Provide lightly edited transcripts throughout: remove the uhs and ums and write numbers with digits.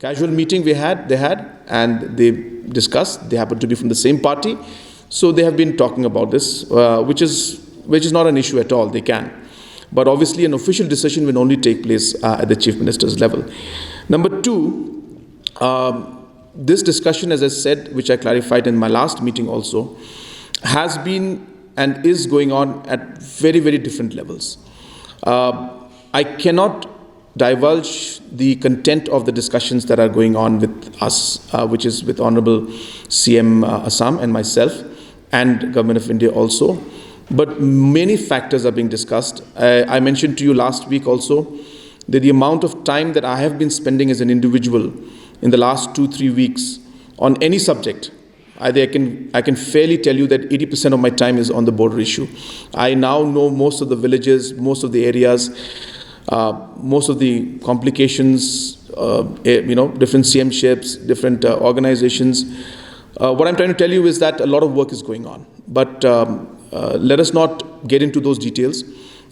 casual meeting they had, and they discussed. They happen to be from the same party, so they have been talking about this, which is not an issue at all. They can. But obviously an official decision will only take place at the Chief Minister's level. Number two, this discussion, as I said, which I clarified in my last meeting also, has been and is going on at very, very different levels. I cannot divulge the content of the discussions that are going on with us, which is with Honorable CM Assam and myself, and Government of India also. But many factors are being discussed. I mentioned to you last week also that the amount of time that I have been spending as an individual in the last 2-3 weeks on any subject, I can fairly tell you that 80% of my time is on the border issue. I now know most of the villages, most of the areas, most of the complications, different CMships, different organizations. What I'm trying to tell you is that a lot of work is going on. But let us not get into those details.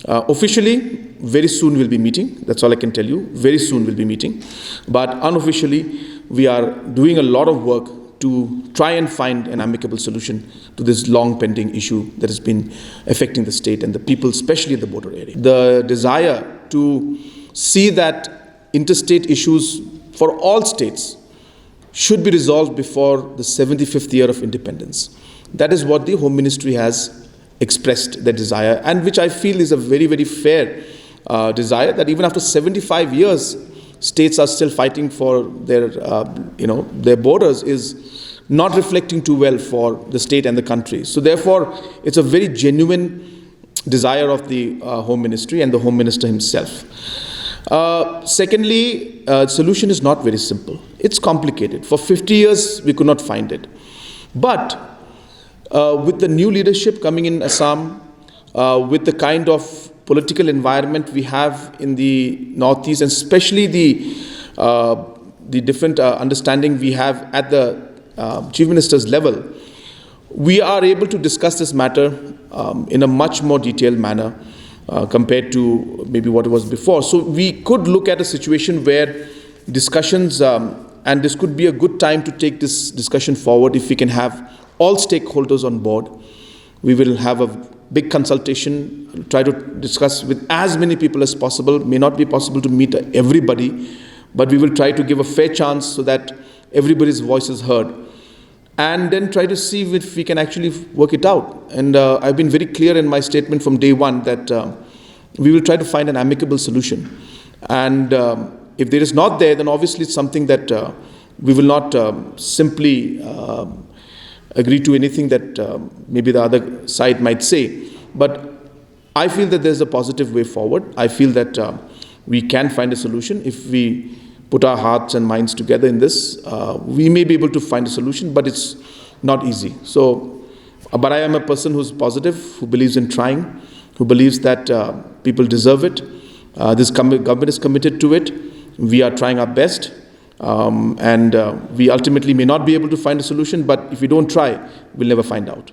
Officially, very soon we'll be meeting. That's all I can tell you. Very soon we'll be meeting. But unofficially, we are doing a lot of work to try and find an amicable solution to this long pending issue that has been affecting the state and the people, especially in the border area. The desire to see that interstate issues for all states should be resolved before the 75th year of independence. That is what the Home Ministry has expressed their desire, and which I feel is a very, very fair desire, that even after 75 years, states are still fighting for their borders, is not reflecting too well for the state and the country. So therefore, it's a very genuine desire of the Home Ministry and the Home Minister himself. Secondly, solution is not very simple. It's complicated. For 50 years, we could not find it. But with the new leadership coming in Assam, with the kind of political environment we have in the northeast, and especially the different understanding we have at the Chief Minister's level, we are able to discuss this matter in a much more detailed manner compared to maybe what it was before. So we could look at a situation where discussions, and this could be a good time to take this discussion forward if we can have all stakeholders on board. We will have a big consultation, try to discuss with as many people as possible. May not be possible to meet everybody, but we will try to give a fair chance so that everybody's voice is heard. And then try to see if we can actually work it out. And I've been very clear in my statement from day one that we will try to find an amicable solution. And if there is not there, then obviously it's something that we will not simply agree to anything that maybe the other side might say. But I feel that there's a positive way forward. I feel that we can find a solution. If we put our hearts and minds together in this, we may be able to find a solution, but it's not easy. So, but I am a person who's positive, who believes in trying, who believes that people deserve it. This government is committed to it. We are trying our best. And we ultimately may not be able to find a solution, but if we don't try, we'll never find out.